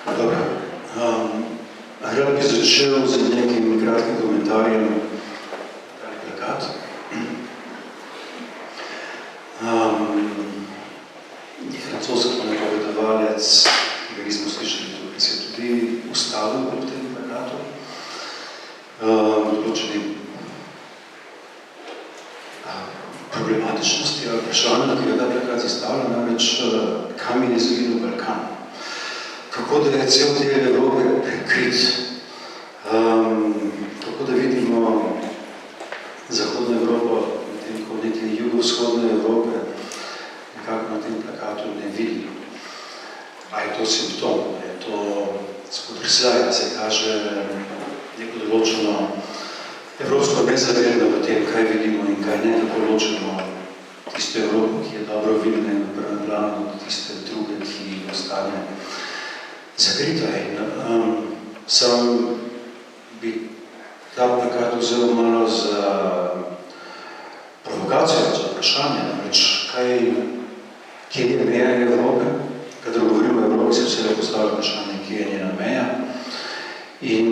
Dobro. Rad bi začel z nekim kratkim komentarjem ali plakat. Francoski napovedovalec, ki ga nismo slišali, ki se je tudi ustavil ob tem plakatu, določenim problematičnosti ali vprašanja, ki ga ta plakat zastavlja, namreč kam je izginil Balkan. Kako da je cel del Evrope prekrit, kako da vidimo Zahodno Evropo, medtem ko neke jugovzhodne Evrope nekako na tem plakatu ne vidimo. A je to simptom, je to spodrsljaj, da se kaže neko določeno evropsko nezavedno v tem, kaj vidimo in kaj ne, tako ločeno tisto Evropo, ki je dobro vidna in v prvem planu, tiste druge, ki ostane zakrita. In sam bi ta plakat vzel malo za provokacijo, za vprašanje, namreč kje je meja Evrope, kadar govorimo o Evropi, se vse postavlja vprašanje, kje je njena meja in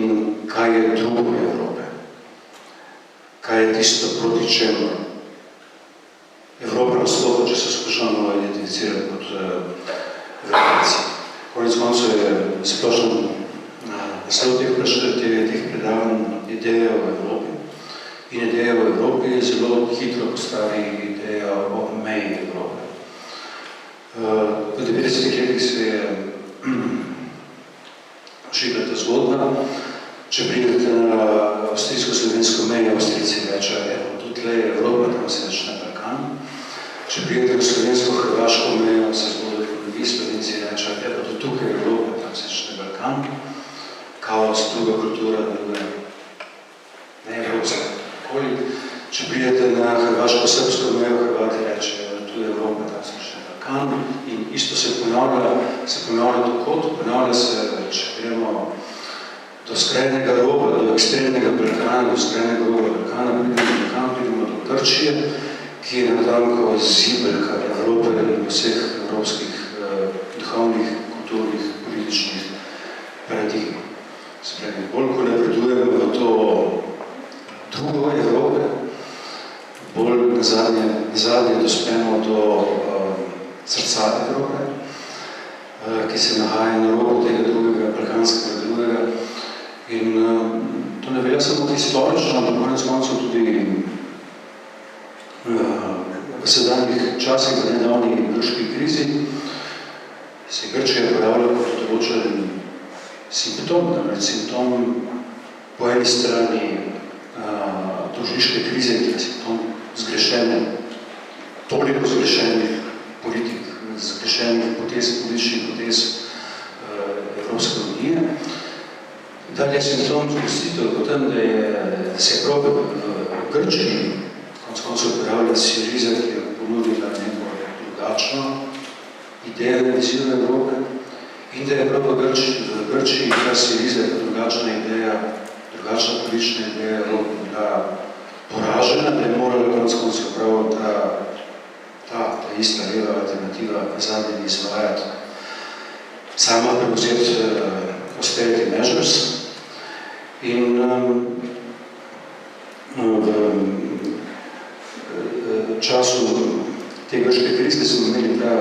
kaj je drugo Evrope. Kaj je tisto proti čemu Evropa nastopa, če se skušamo identificirati kot Evropejci. Konec koncev je splošno naslov teh predavanj ideja o Evropi. In ideja o Evropi zelo hitro postavi ideja o meji Evrope. V 90-ih letih se je šibla ta zgodba. Če pridete na avstrijsko-slovensko mejo, Avstrijci rečejo, evo, tudi je Evropa, tam se začne Balkan. Če pridete v slovensko-hrvaško mejo, se zgodaj ponovi, Slovenci rečejo, evo, tudi tukaj je Evropa, tam se začne Balkan. Kaos, druga kultura, druga neevropska. Če pridete na hrvaško-srpsko mejo, Hrvati rečejo, tu je Evropa, tam se začne Balkan. In isto se ponavlja dokot, ponavlja se, če gremo do skrajnega roba, do ekstremnega Balkana, do skrajnega roba Balkana, pridemo do Grčije, ki je natanko zibelka Evrope in vseh evropskih duhovnih, kulturnih, političnih paradigm. Se pravi, bolj ko napredujemo v to drugo Evrope, bolj nazadnje dospemo do srca Evrope, ki se nahaja na robu tega drugega, balkanskega drugega. In to ne velja samo historično, ampak konec koncev tudi v sedanjih časih, v nedavni grški krizi, se Grčija pojavlja kot določen simptom, namreč simptom po eni strani dolžniške krize, ki je simptom toliko zgrešenih politik, zgrešenih političnih potez Evropske unije. Dalje je simptom zgostitev potem, da se je Evropa v Grčiji konec koncev pojavila Siriza, ki je ponudila neko drugačno idejo, vizijo Evrope, in da je prav v Grčiji ta Siriza, drugačna ideja, drugačna politična ideja Evrope bila poražena, da je morala konec koncev prav ta ista leva alternativa zadnje izvajati, sama prevzeti austerity measures. In v času te grške krize smo imeli ta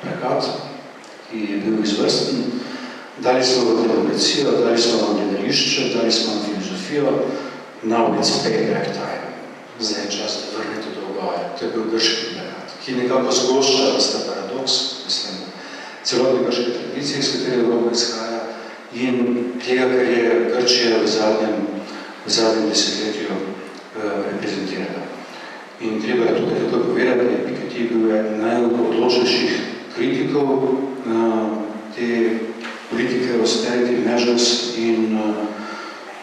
plakat, ki je bil izvrsten. Dali smo v demokracijo, dali smo v gledališče, dali smo v filozofijo. Now it's payback time. Zdaj je čas, da vrnete dolgoje. To je bil grški plakat, ki nekako zgošča ista paradoks, mislim, celotne grške tradicije, iz katere Evropa izhaja, in tega, kar je Grčija v zadnjem desetletju reprezentirala. In treba je tukaj tako povedati, da je Piketty bil eden najodločnejših kritikov te politike austerity measures in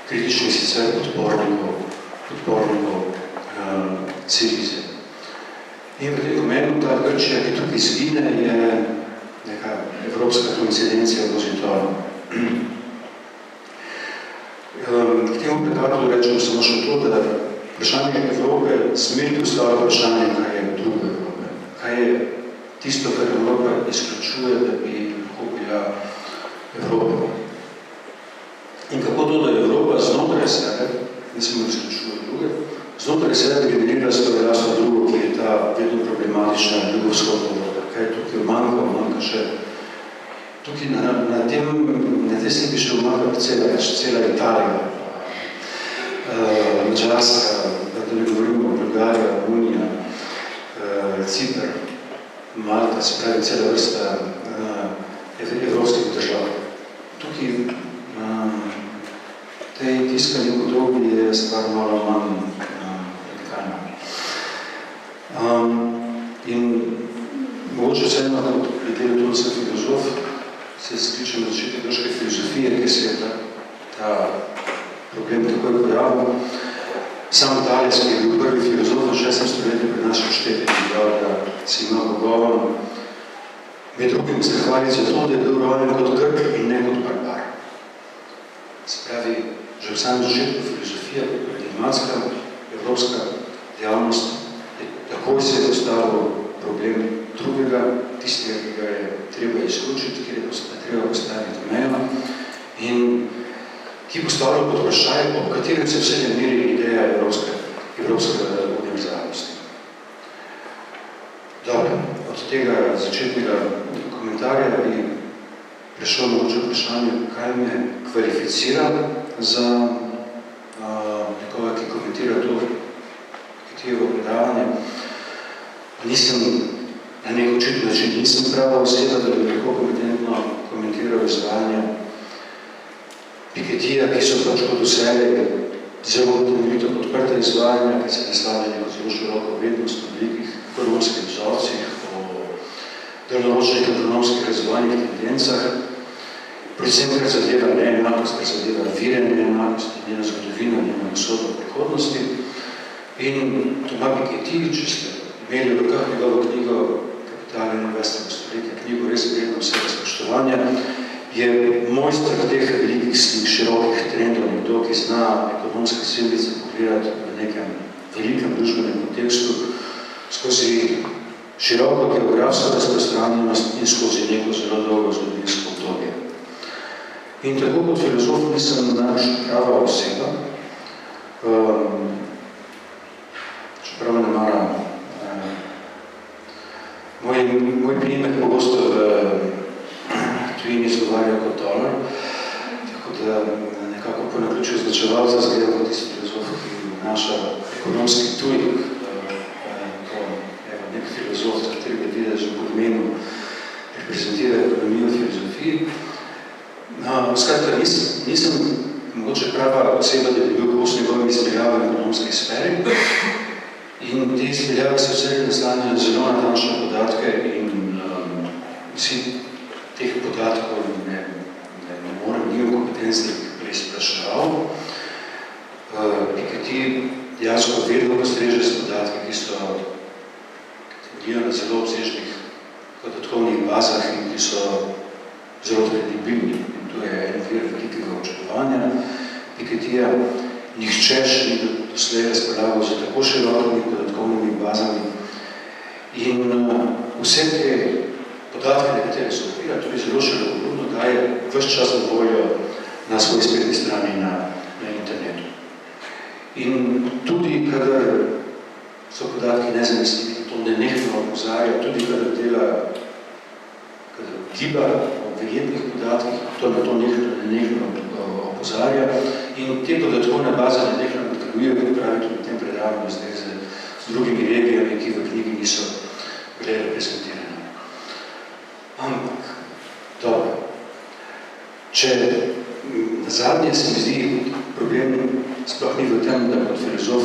kritičnih sicer podpornikov Sirize. In v tem pomenu ta Grčija, ki tukaj izgine, je neka evropska koincidencija pozitorna. K temu plakatu rečem samo še to, da vprašanje Evrope zmerno postavlja vprašanje, kaj je druga Evrope. Kaj je tisto, kar Evropa izključuje, da bi lahko bila sebe, ne samo izključuje druge, znotraj sebe generira svojo drugo, ki je ta vedno problematična jugovzhodna Evropa. Kaj je tukaj manjka še? Tukaj na tej sliki še manjka cela Italija, Mađarska, da ne govorimo Bolgarija, Romunija, Cipr, Malta, se pravi cela vrsta evropskih držav. Tukaj tej tiskani podobi je stvar malo manj radikalna. In mogoče vseeno, kot glede Tunska filozof, se skličem na začetek grške filozofije, ki se je ta problem takoj pojavil. Sam Tales, ki je bil prvi filozof v 6. stoletju pri nas Štetju, da si ima bogovom med drugim zahvaliti za to, da je bil rojen kot Grk in ne kot barbar. Se pravi, že v samem začetku filozofija, paradigmatska, evropska dejavnost, takoj se je postavil problem drugega, tistega, ki ga je treba izključiti, ki je treba postaviti mejo in ki postavlja pod vprašanje, ob katerem se vse meri ideja evropske univerzalnosti. Dobro, od tega začetnega komentarja bi prešel mogoče vprašanje, kaj me kvalificira za nekoga, ki komentira to Kitijevo predavanje. Na nek očitni način nisem prava oseba, da bi lahko kompetentno komentiral izvajanje Piketija, ki so pač kot vse zelo temeljito podprte izvajanja, ki se nastavlja neko zelo široko vrednost o velikih ekonomskih vzorcih, o daljnoročnih ekonomskih razvojnih tendencah, predvsem kar zadeva neenakost, kar zadeva vire neenakosti, njena zgodovina, njena usoda v prihodnosti. In Toma Piketij, če ste imeli v rokah njegovo knjigo Kapital in 20. stoletja, knjigo res vredno vsega spoštovanja, je mojster teh velikih slik, širokih trendov, nekdo, ki zna ekonomske silnice pogledati v nekem velikem družbenem kontekstu skozi široko geografsko razprostranjenost in skozi neko zelo dolgo zgodovinsko obdobje. In tako kot filozof nisem najbolj prava oseba, čeprav ne maram. Moj prijemek pogosto tujini izgovarjajo kot dolar, tako da nekako po naključju označevalca zgleda kot tisti filozof, ki naša ekonomski tuj, nek filozof, za katerega vidi, že po imenu reprezentira ekonomijo v filozofiji. Skratka, nisem mogoče prava oseba, da bi bil kos njegovim izpeljavami v ekonomski sferi. In te izpeljave se vse naslanjajo zelo natančne podatke in vsi teh podatkov ne morem, nimam kompetenci, da bi preizpraševal. Piketij dejansko vedno postreže s podatki, ki so temeljijo na zelo obsežnih podatkovnih bazah in ki so zelo kredibilni. In to je en vir velikega očakovanja Piketija. Nihče še ni doslej razpolagal za tako širokimi podatkovnimi bazami. In vse te podatke, na katere se opira, tudi zelo širokogrudno daje ves čas na voljo na svoji spletni strani na internetu. In tudi, kadar so podatki nezanesljivi, to nenehno opozarja, tudi kadar giba o verjetnih podatkih, to na to nenehno opozarja. In te podatkovne baze nenehno nadgrajujejo, kot pravi tudi v tem predavanju zdaj z drugimi regijami, ki v knjigi niso bile reprezentirane. Ampak, dobro, če nazadnje se mi zdi problem sploh ni v tem, da kot filozof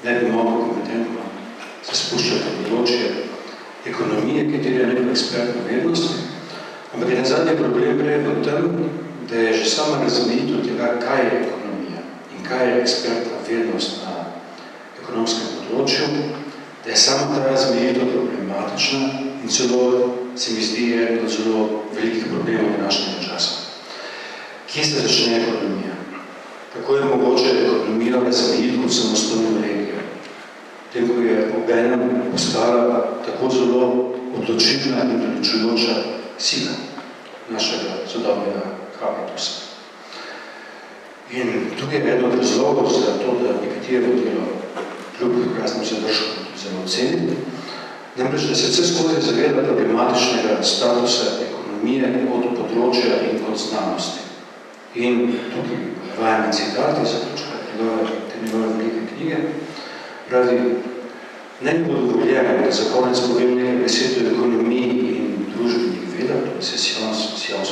ne bi mogel kompetentno se spuščati v področje ekonomije, ki terja neko ekspertno vednost, ampak je nazadnje problem gre v tem, da je že sama razmejitev tega, kaj je ekonomija in kaj je ekspertna vednost na ekonomskem področju, da je sama ta razmejitev problematična in celo se mi zdi eden od zelo velikih problemov današnjega časa. Kje se začne ekonomija? Kako je mogoče ekonomijo razmejiti kot samostojno regijo? Tem, ko je obenem postala tako zelo odločilna in odločujoča sila našega sodobnega habitusa. In tukaj je eno od razlogov za to, da nekatero delo kljub raznim zadržkom zelo cenim, namreč, da se vse skozi zaveda problematičnega statusa ekonomije od področja in od znanosti. In tukaj vajame citati, zaključka te njegove velike knjige, pravi, ne bi bilo dovoljeno, da za konec povem nekaj besed o ekonomiji in družbenih vedah, to je science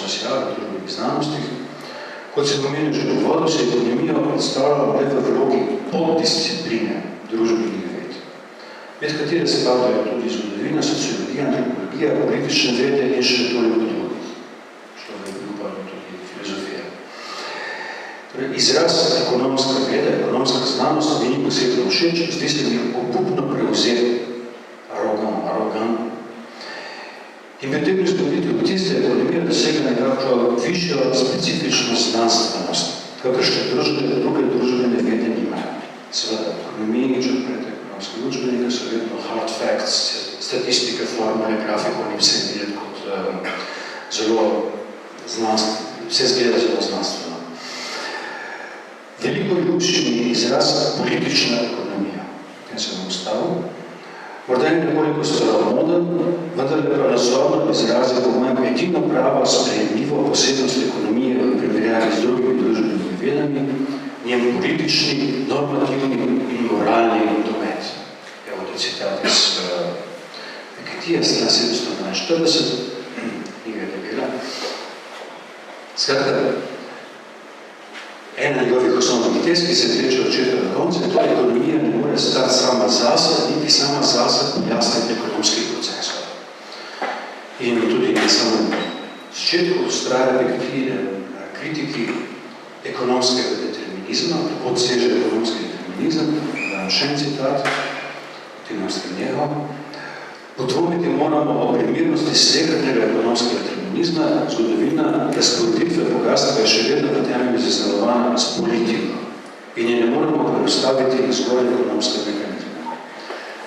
sociale, družbenih znanostih. Kot se pomeni že v uvodu, se ekonomijo predstavljamo le v vlogi poddiscipline družbenih ved, med katere se padajo tudi zgodovina, sociologija, antropologija, politične vede in še toliko drugih. Človek pa tudi filozofija. Torej, izraz ekonomska veda, ekonomska znanost mi ni posebno všeč, zdi se mi obupno prevzeti, arogant. In pri tem izglediti v tiste ekonomije dosega nekako višjo specifično znanstvenost, kakršne druge družbene vede nimajo. Seveda, ekonomiji, če odprete ekonomske učbenike, so vedno hard facts, statistike, formule, grafikoni, vse videti kot zelo znanstveno, vse zgleda zelo znanstveno. Veliko ljubši mi izraz politična ekonomija, tem se bom ustavil. Morda je nekoliko staromoden, vendar pa nazorno izrazi po mojem edino pravo sprejemljivo posebnost ekonomije v primerjavi z drugimi družbenimi vedami, njen politični, normativni in moralni domet. Evo to citat iz Piketija, strana 742, knjiga je debela. Skratka, ena njegovih osnovnih tez, ki se treče od začetka do konca, je to, da ekonomija ne more stati sama zase, niti sama zase pojasniti ekonomskih procesov. In tudi na samem začetku vztraja kritiki ekonomskega determinizma, tako seže ekonomski determinizem, da še en citat, Tina Strnjeho. Podvomiti moramo o primernosti slehrnega ekonomskega determinizma, zgodovina razporeditve bogatstva je še vedno v temelju zaznamovana s politiko in je ne moramo preostaviti zgolj ekonomske mehanizme.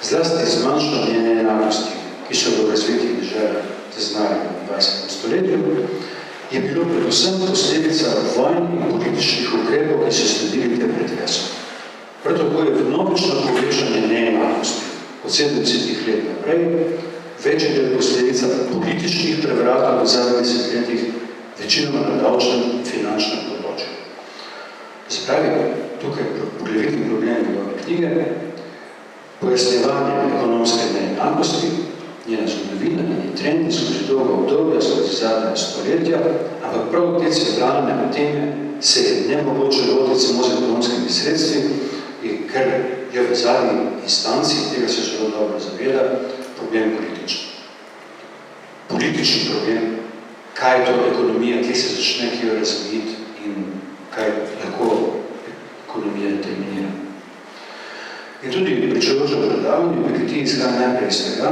Zlasti zmanjšanje neenakosti, ki so v razvitih državah zaznali v 20. stoletju, je bilo predvsem posledica vojn in političnih ukrepov, ki so sledili te pretresom. Prav tako je vnovično povečanje neenakosti od 70 let naprej, večje je posledica političnih prevratov v zadnjih desetletjih, večinoma na davčnem in finančnem področju. Zapravi, tukaj poglavitni problem njegove knjige, pojasnjevanje ekonomske neenakosti, njena zgodovina in trendi skozi dolgo obdobje, skozi zadnja stoletja, ampak prav te centralne teme se je nemogoče lotiti samo z ekonomskimi sredstvi, ker je v zadnji instanci, tega se zelo dobro zaveda, problem politični. Politični problem, kaj je to ekonomija, kje se začne, kje jo razvijiti in kaj lahko ekonomija determinira. In tudi pričujočo predavanje, v Piketiji izhaja najprej iz tega,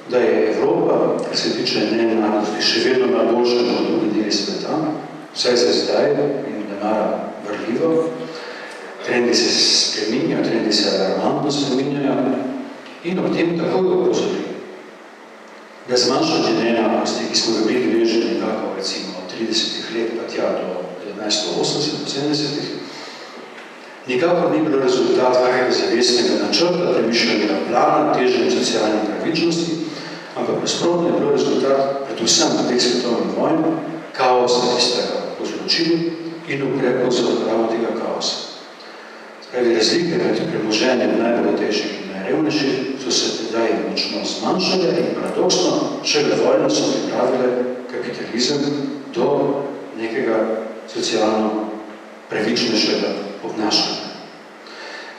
da je Evropa, kar se tiče neenakosti, še vedno na boljšem od drugi deli sveta, vsaj za zdaj in denara vrljivo. Trendi se spreminjajo, trendi se alarmantno spreminjajo in ob tem takoj opozori, da zmanjšanje neenakosti, ki smo bili deleženi nekako recimo od 30 let pa tja do 1980-70, nikakor ni bilo rezultat kakega zavestnega načrta, premišljenega plana, teženja socialne pravičnosti, ampak nasprotno je bilo rezultat predvsem teh svetovnih vojn, kaosa, ki ste ga povzročili in ukrepov za odpravo tega kaosa. Pravi, razlike med premoženjem najbogatejših in najrevnejših so se tedaj močno zmanjšale in paradoksno, šele vojne so pripravile kapitalizem do nekega socialno pravičnejšega obnašanja.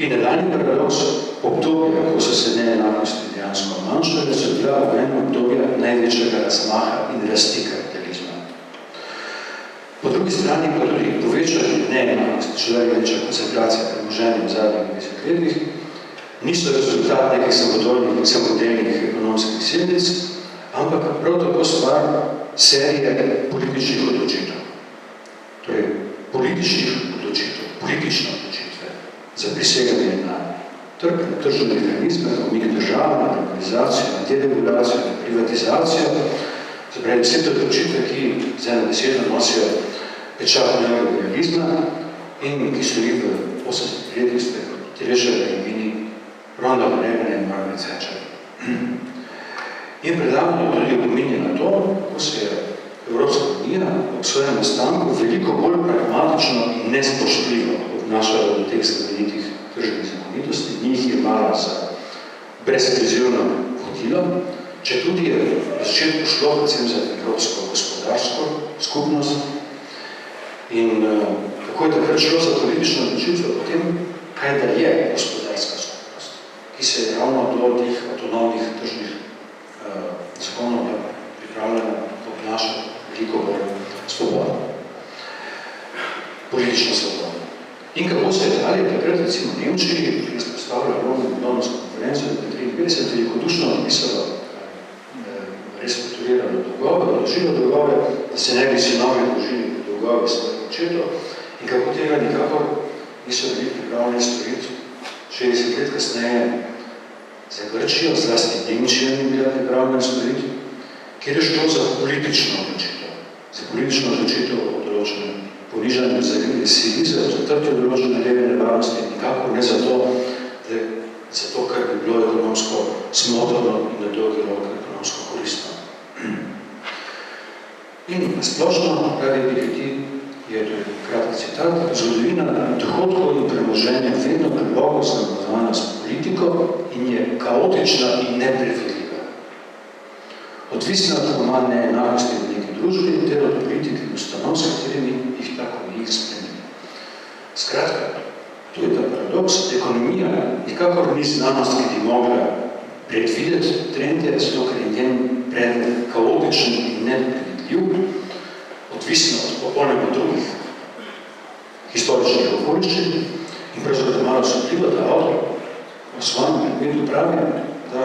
In nadaljnji paradoks, obdobja, ko so se neenakosti dejansko manjšale, so bila v enem obdobju največjega razmaha in rasti kapitalizma. Po drugi strani pa tudi povečanje neenakosti, še večja koncentracija premoženja v zadnjih desetletjih, niso rezultat nekih samodelnih ekonomskih silnic, ampak prav tako stvar serije političnih odločitev. Torej, politične odločitve za priseganje na trg, na tržne mehanizme, na umik države, na globalizacijo, na deregulacijo, na privatizacijo, zapravi vse te odločitve, ki z eno besedo nosijo pečat neoliberalizma, in ki so jih v 80 letih ste Terešega in Vini Ronda Vrebene in Margaret Thatcher. In predavno tudi opominja na to, kako se je Evropska unija ob svojem nastanku veliko bolj pragmatično in nespoštljivo obnašala do teh znamenitih tržnih zakonitosti, njih je mala za brezprizivno vodilo, če tudi je v začetku šlo predvsem za evropsko gospodarsko skupnost in kako je takrat šlo za politično odločitve o tem, kaj da je gospodarska skupnost, ki se je ravno do teh avtonomnih tržnih zakonov pripravljena obnašati veliko bolj svobodno, politično svobodno. In kako se je dalje takrat, recimo v Nemčiji, ki je spostavila Londonsko konferenco v 1953, velikodušno napisala restrukturirano dolgove, odložila dolgove, da se ne bi sinovi odložili dolgove svojih očetov in kako tega nikakor niso bili pripravljeni storiti 60 let kasneje za Grčijo, zlasti Nemčija ni bila pripravljena storiti, kjer je šlo za politično odločitev. Za politično odločitev o določenem ponižanju sili, za zatrtjo določene leve nevarnosti, nikakor ne zato, ker bi bilo ekonomsko smotrno in na dolgi rok ekonomsko koristno. In splošno, pravi Piketty, je to kratki citat, zgodovina dohodkov in premoženja vedno globoko zavezana s politiko in je kaotična in nepredvidljiva. Odvisna od formalne enakosti v neki družbi ter od politike in ustanov, s katerimi jih tako jih spremeni. Skratka, to je ta paradoks, ekonomija nikakor ni znanost, ki bi mogla predvideti trende, zato ker je njen predmet kaotičen in nepredvidljiv, odvisno od popolnoma drugih historičnih okoliščin in pravzaprav malo osupljivo, da avtor v svojem predmetu pravi, da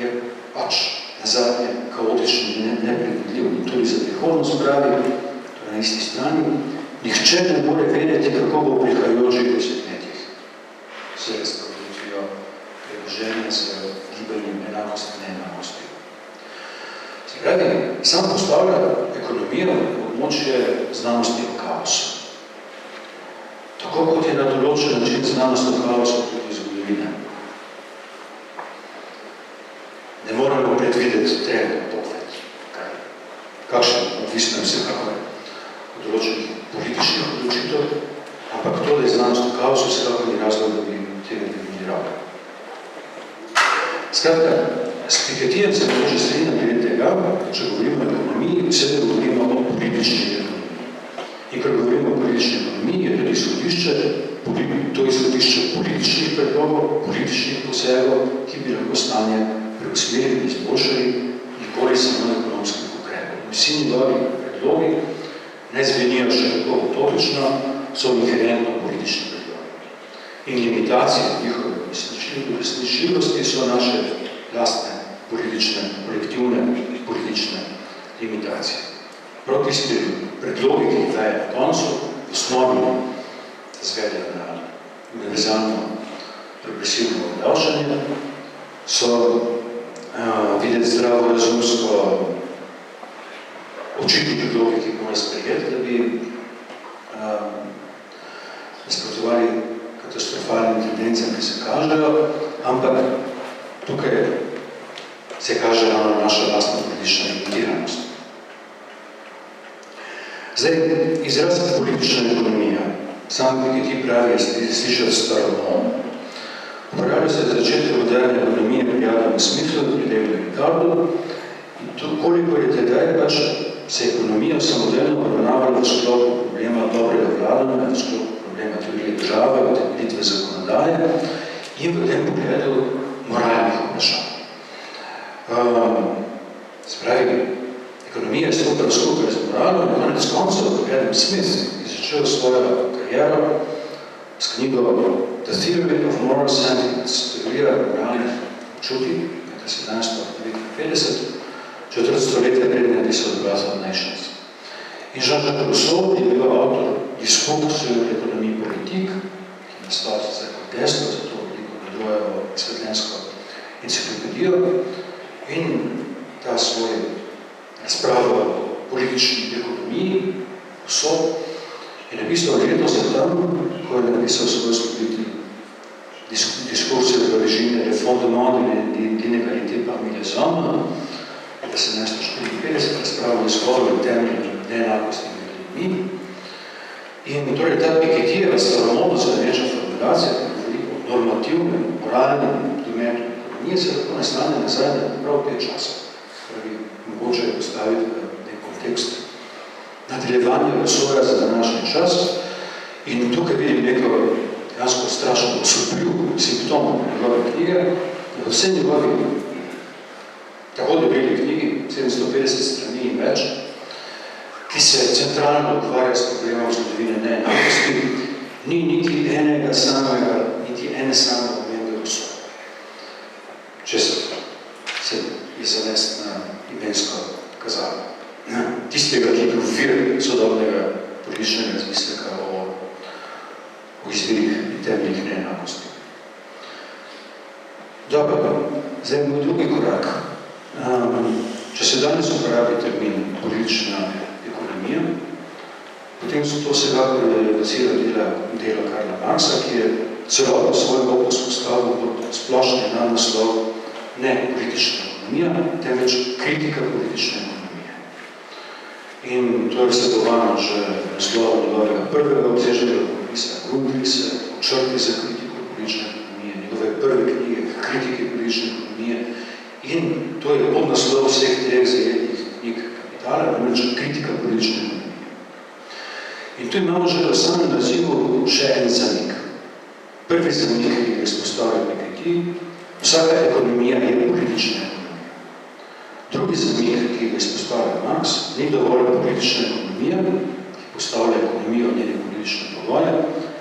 je pač nazadnje kaotičen in nepredvidljiv. In tudi za prihodnost pravi, to je na isti strani, nihče ne more vedeti, kako bo v prihajajočih desetletjih se razpravljitvijo premoženja z gibanjem enakosti in neenakosti. Se pravi, sam postavlja ekonomijo v območje znanosti o kaosu. Tako kot je na določen način znanost o kaosu tudi zgodovina. Ne moramo predvideti trend pokvet. Kakšen odvisno vsekakor od določenih političnih odločitev, ampak to, da je znanost o kaosu, vsekakor ni razlog, da bi tega definirali. Skratka, s Pikettyjem se može strinjati glede tega, če govorimo o ekonomiji, vse govorimo o politični ekonomiji. In ker govorimo o politični ekonomiji, je tudi izhodišče političnih predlogov, političnih posegov, ki bi lahko stanje preusmerili, izboljšali, nikoli samo ekonomskih ukrepov. Vsi njegovi predlogi ne zvenijo še tako utopično, so inherentno politični predlogi. In limitacije njihove resničljivosti so naše lastne politične, kolektivne politične limitacije. Prav tisti predlogi, ki jih daje na koncu, v osnovi izvedejo na univerzalno progresivno obdavčanje, so videti zdravo razumsko očitni predlogi, ki bomo sprejeti, da bi nasprotovali katastrofalnim tendencem, ki se kažejo, ampak tukaj se kaže ravno naša lastna politična limitiranost. Zdaj, izraz politična ekonomija. Sam Piketty pravi, je slišal staromono. Uporablja se začetek moderne ekonomije pri Adamu Smithu, pri Davidu Ricardu, in koliko je tedaj pač se ekonomija samodelno obravnavala v sklopu problema dobrega vladanja, v sklopu problema teorije države, v temeljitve zakonodaje in v tem pogledu moralnih vprašanj. Spravi, ekonomija je stopila skupaj z moralom in konec koncev Adam Smith je začel svojo kariero s knjigo The Theory of Moral Sentiments, teorija moralnih čuti, 1759, četrt stoletja pred napisal The Wealth of Nations. In Jean-Jacques Rousseau je bil avtor diskursa v ekonomiji politik, ki je nastal sicer kot gesto, zato veliko nadrojevo izsvetljensko enciklopedijo, in ta svoj razpravo o politični ekonomiji, vso, Je napisal letos je tam, ko je napisal svoj skupiti diskurse v režime Le Fondement d'inégalité parmi les hommes, 1754, razpravo izhodu in temelju neenakosti med ljudmi. In torej ta Piketijeva staromodno zveneča formulacija, ki govori o normativnem, moralnem dometu ekonomije, se lahko nastane nazaj na prav te čase. Pravi, mogoče je postaviti v nek kontekst nadaljevanja razvoja za današnji čas. In tukaj vidim neko dejansko strašno osupljiv simptom njegove knjige, da vse njegovi tako dobili knjigi, 750 strani in več, ki se centralno ukvarja s problemom zgodovine neenakosti, ni niti ene same omembe vsega. Če se je zanest na imensko kazalo. Tistega, ki je bil vir sodobnega političnega razmisleka o izvirih in temeljih neenakosti. Dobro, zdaj moj drugi korak. Če se danes uporabi termin politična ekonomija, potem so to vsekakor delo Karla Marxa, ki je celotno svoj opus postavil pod splošni naslov ne politična ekonomija, temveč kritika politične ekonomije. In to je vsebovano že v naslovu njegovega prvega obsežnega rukopisa Grundrisse, o črti za kritiko politične ekonomije, njegove prve knjige kritike politične ekonomije. In to je podnaslov vseh treh zajetnih knjig Kapitala, namreč kritika politične ekonomije. In tu imamo že v samem nazivu še en zamik. Prvi zamik, ki ga izpostavlja Piketty, vsaka ekonomija je politična ekonomija. Drugi zamik, ki ga izpostavlja Marx, ni dovolj politična ekonomija, ki postavlja ekonomijo njene politične pogoje,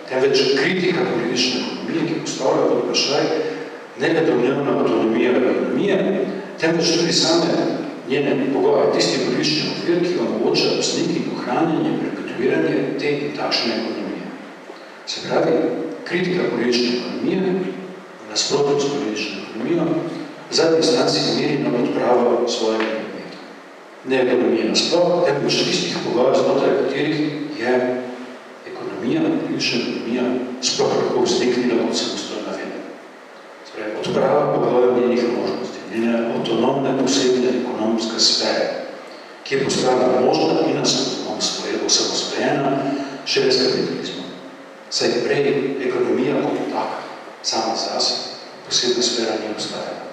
temveč kritika politične ekonomije, ki postavlja pod vprašaj ne le domnevna avtonomija ekonomije, temveč tudi same njene pogoje, tisti politični okvir, ki omogoča lastniki ohranjanje, perpetuiranje te in takšne ekonomije. Se pravi, kritika politične ekonomije, v nasprotju s politično ekonomijo, v zadnji instanci meri na odpravo svojega predmeta. Ne ekonomije nasploh, temveč tistih pogojev, znotraj katerih je ekonomija, politična ekonomija, sploh lahko vzniknila kot samostojna veda. Odprava pogojev njenih možnosti, njene avtonomne posebne ekonomske sfere, ki je postala možna in osamosvojena šele s kapitalizmom. Saj prej ekonomija kot taka, sama zase, posebna sfera ni obstajala.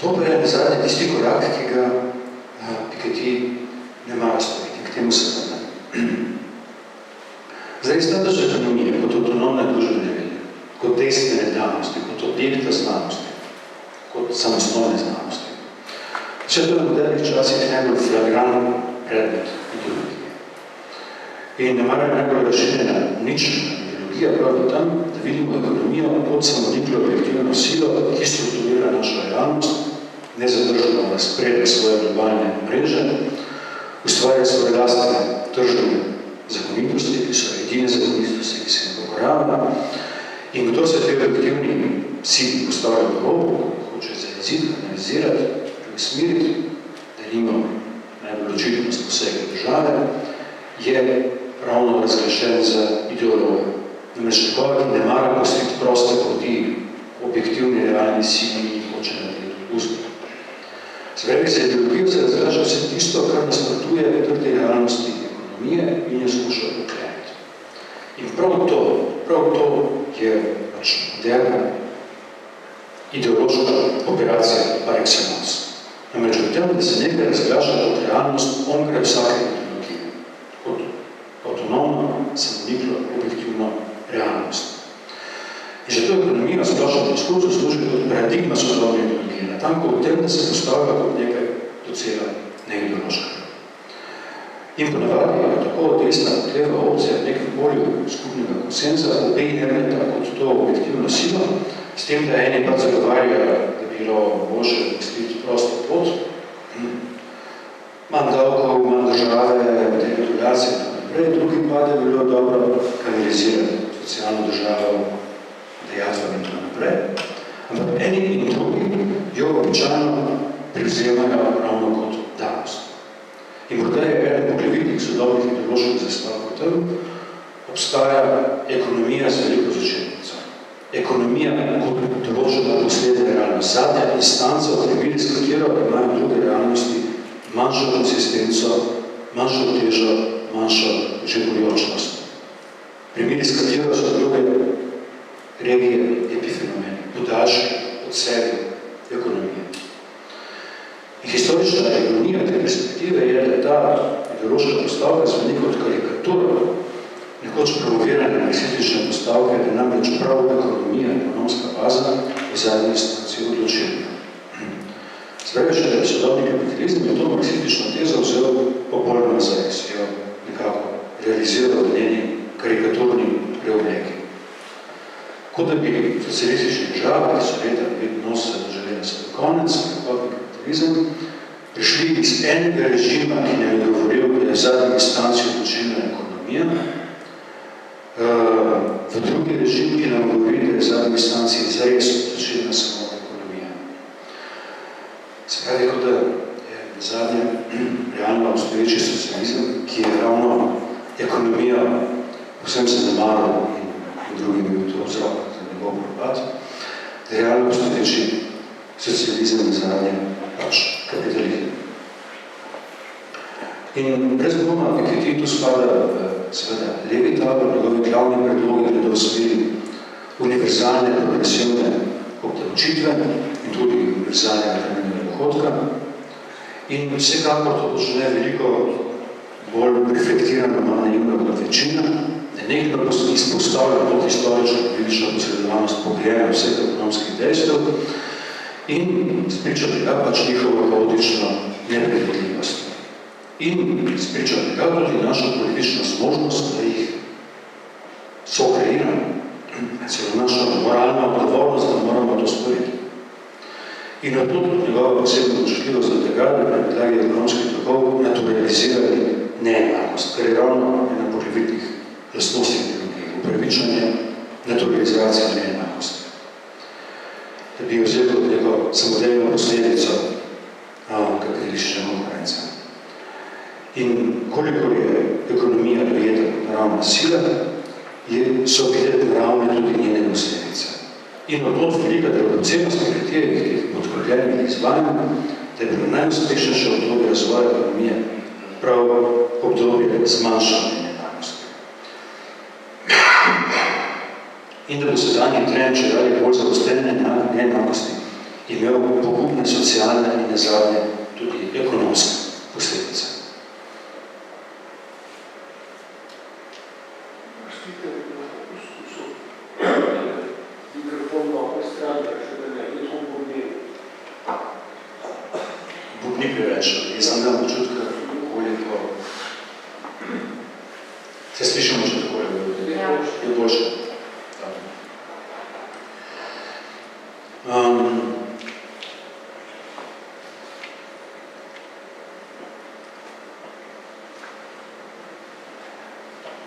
To pa je zadnji tisti korak, ki ga Piketty ne mara storiti, k temu se vrnem. Zdaj, status ekonomije kot avtonomne družbene vede, kot dejstvene danosti, kot objekta znanosti, kot samostojne znanosti. Vse to je v modernih časih najbolj flagrantni predmet ideologije. In ne mara najbolj razširjena nična ideologija prav v tem, da vidimo ekonomijo kot samoniklo objektivno silo, ki strukturira našo realnost, nezadržno razprede svoje globalne mreže, ustvarja svoje lastne tržne zakonitosti, ki so edine zakonitosti, ki se ne pokorava. In kdo se te objektivni sili postavlja v robu, hoče zajeziti, analizirati, preusmiriti, da nima najbolj očitnost posega države, je ravno razglašen za ideologa. Namreč nekoga, ki ne mara pustiti proste poti objektivni realni sili in hoče narediti odpustiti. Se pravi, za ideologijo se razglaša vse tisto, kar nasprotuje trdi realnosti ekonomije in jo skuša ukleniti. In prav to je pač moderna ideološka operacija par excellence. Namreč v tem, da se nekaj razglaša kot realnost onkraj vsake ideologije, kot avtonomno, samoniklo, objektivno realnost. In že to ekonomija splošno diskursu služi kot paradigma sodobne ideologije, natanko v tem, da se postavlja kot nekaj docela neideološkega. In ponavadi je tako desna kot leva opcija v nekem polju skupnega konsenza obejnjena kot to objektivno silo, s tem, da eni pa zagovarjajo, da bi bilo boljše misliti prosto pot, manj davkov, manj države, deregulacije in tako naprej, drugi pa, da bi bilo dobro kanalizirati socialno državo, dejatvami in tako naprej. Ampak eni in drugi jo običajno privzemajo ravno kot danost. In morda je eden poglavitnih drugih sodobnih ideoloških zastavkov tam obstaja ekonomija z veliko začetnico. Ekonomija kot določena posledna realnost, zadnja instanca, v primeri, s katero imajo druge realnosti manjšo konsistenco, manjšo težo, manjšo učinkovitost. Primeri, s katero so druge regije, epifenomeni, podaljški od sebe ekonomije. In historična ironija te perspektive je, da ta ideološka postavka zveni kot karikatura, nekoč promovirane marksistične postavke, da namreč prav ekonomija, ekonomska baza v zadnji instanci odločila. Spraviče, da sodobni kapitalizem je to marksistično tezo vzel popolno nazaj, se jo nekako realiziral v njeni karikaturni preobleki. Kot da bi socialistični državi, ki so leta 1989 doživeli svoj konec, prehodni kapitalizem, prišli iz enega režima, ki ne je govoril, da je v zadnji instanci odločilna ekonomija, v drugi režim, ki nam govori, da je v zadnji instanci zares odločilna samo ekonomija. Se pravi, kot da je v zadnjem realno obstoječi socializem, ki je ravno ekonomija vsem se namaral in drugim bil to vzrok za njegov propad, da je realno obstoječi socializem v zadnjem kapitalizem. In brez dvoma, Piketty tu spada seveda levi tabor, njegovi glavni predlogi glede usmeri univerzalne progresivne obdavčitve in tudi univerzalnega temeljnega dohodka. In vsekakor to počne veliko bolj reflektirano, malo naivno kot večina, da nekdo izpostavlja to historično politično posredovanost pogleda vseh ekonomskih dejstev in spriča tega pač njihovo kaotično nepredvidljivost. In spriča tega tudi našo politično zmožnost, da jih sokreiramo, celo našo moralno odgovornost, da moramo to storiti. In na to tudi njegova posebna občutljivost do tega, da na podlagi ekonomskih tokov naturalizirali neenakost, kar je ravno ena poglavitnih lastnosti tehnologije, upravičanje naturalizacije neenakosti. Da bi jo vzeli kot neko samodejno posledico kapitalistične konkurence. In koliko je ekonomija dojeta kot naravna sila, so bile naravne tudi njene posledice. In od velika dragocenost nekaterih teh podkropljenih izvajanj, da je bilo najuspešnejše obdobje razvoja ekonomije prav obdobje zmanjšanja neenakosti. In da bo sedanji trend, če dalje bolj zaostene neenakosti, imel pogubne socialne in nazadnje tudi ekonomske posledice. Ni preveč, jaz sem imel občutka, koliko se slišamo že tako, je boljše.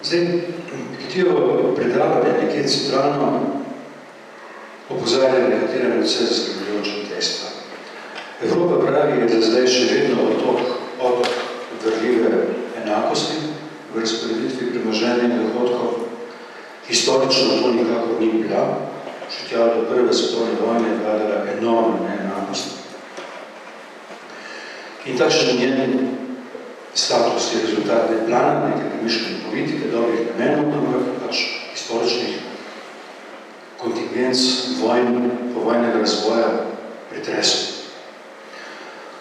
Zdaj, Pikettyjevo predavanje nekje centralno opozarja nekatere vse zaskrbljujoče dejstva. Evropa pravi, je za zdaj še vedno otok vrljive enakosti v razporeditvi premoženja in dohodkov. Historično to nikakor ni bila, še tja do prve svetovne vojne je vladala enormna neenakost. In takšen njen status je rezultat neplana, neke premišljene politike, dobrih namenov, ampak pač historičnih kontingenc vojn, povojnega razvoja pretresov.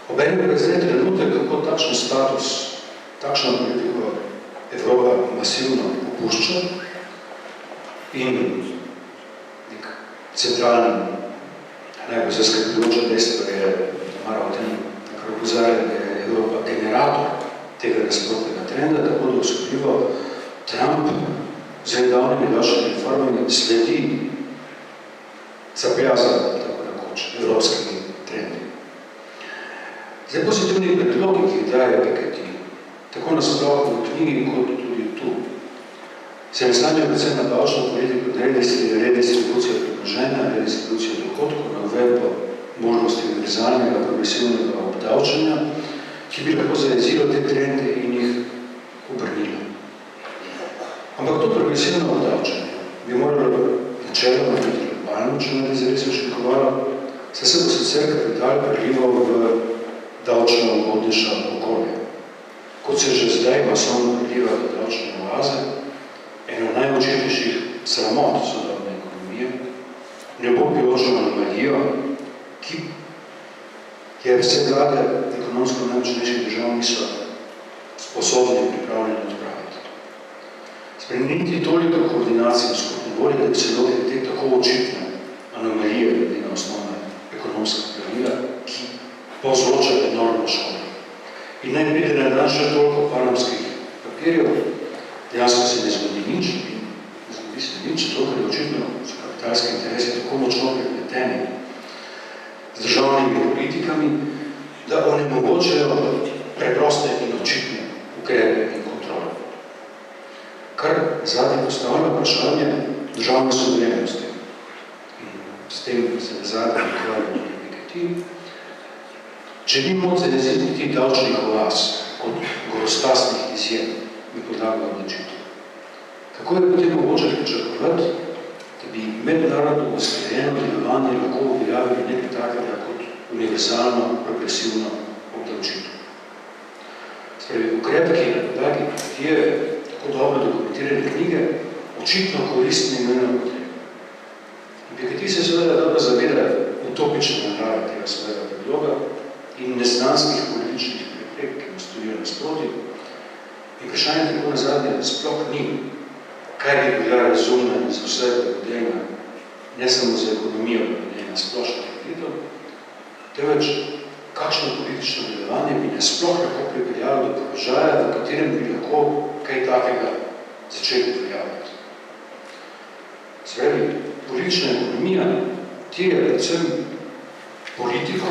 Obenem je zdaj trenutek, kako takšen status, takšno politiko Evropa masivno opušča in nek centralni, najbolj zaskrbljujoče dejstvo je, da mora o tem nekaj opozarjati, da je Evropa generator tega nasprotnega trenda, tako da osupljivo Trump z nedavnimi davčnimi reformami sledi zapljazan, tako rekoč, evropskimi trendi. Zdaj, pozitivni predlogi, ki jih daje Piketty, tako nasploh v knjigi, kot tudi tu, se naslanjajo predvsem na davčno politiko, redistribucijo premoženja, redistribucijo dohodkov, na uvedbo možnosti univerzalnega progresivnega obdavčanja, ki bi lahko zajezilo te trende in jih progresivno obdavčenje bi moralo načeloma biti globalno, če ne bi zares učinkovalo, saj se bo sicer kapital prelival v davčno ugodnejša okolje. Kot se že zdaj masovno preliva v davčne oaze, eno najočitnejših sramot sodobne ekonomije, nebopijočo anomalijo, ki je vse vlade ekonomsko najmočnejših držav niso sposobni pripravljeni odpraviti. Spremeniti toliko koordinacij v skupni volji, da bi se lotili te tako očitne anomalije glede na osnovne ekonomske pravila, ki povzročajo enormno škodo. In naj pride na dan še toliko panamskih papirjev, dejansko se ne zgodi nič, in ne zgodi se nič, to, ker je očitno so kapitalske interese tako močno prepleteni z državnimi politikami, da onemogočajo preproste in očitne ukrepe in kontrole. Kar zadnje postavlja vprašanje državne suverenosti. In s tem se zadnje ukvarjajo Piketty. Če ni moč zaveziti davčnih oaz kot gorostasnih izjem, mi podlaga odločitev. Kako je potem mogoče pričakovati, da bi mednarodno usklajeno delovanje lahko objavili nekaj takega kot univerzalno, progresivno obdavčitev? Spravi, ukrep, ki je na podlagi Pikettyjeve tako dobro dokumentirane knjige, očitno koristni in nujno potrebni. In Piketty se seveda dobro zaveda utopične narave tega svojega predloga in neznanskih političnih preprek, ki mu stojijo nasproti. In vprašanje tako nazadnje sploh ni, kaj bi bila razumna za vse prevodena, ne samo za ekonomijo, prevodena splošno prevoditev, temveč kakšno politično delovanje bi ne sploh lahko pripeljalo do položaja, v katerem bi lahko kaj takega začeli pojavljati. Spravi, politična ekonomija terja predvsem politiko,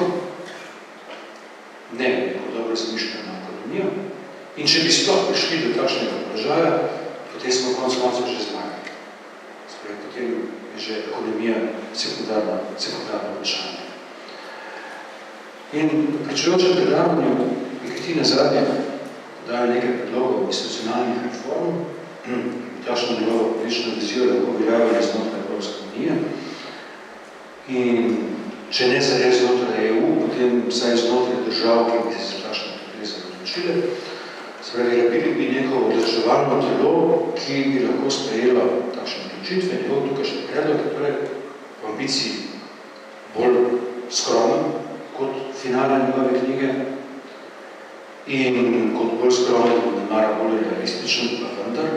ne neko dobro zamišljeno ekonomijo, in če bi sploh prišli do takšnega položaja, potem smo konec koncev že zmagali. Spravi, potem je že ekonomija sekundarno vprašanje. In v pričujočem predavanju Piketty nazadnje dajo nekaj predlogov institucionalnih reform, takšno njegovo politično vizijo lahko objavili znotraj Evropske unije. In če ne zares znotraj EU, potem vsaj znotraj držav, ki bi se za takšno potrezo odločile, spravi, rabili bi neko odločevalno telo, ki bi lahko sprejelo takšne odločitve. Njegov tukajšnji predlog je torej v ambiciji bolj skromen kot finale njegove knjige in kot bolj skromen, kot nemara bolj realističen, pa vendar.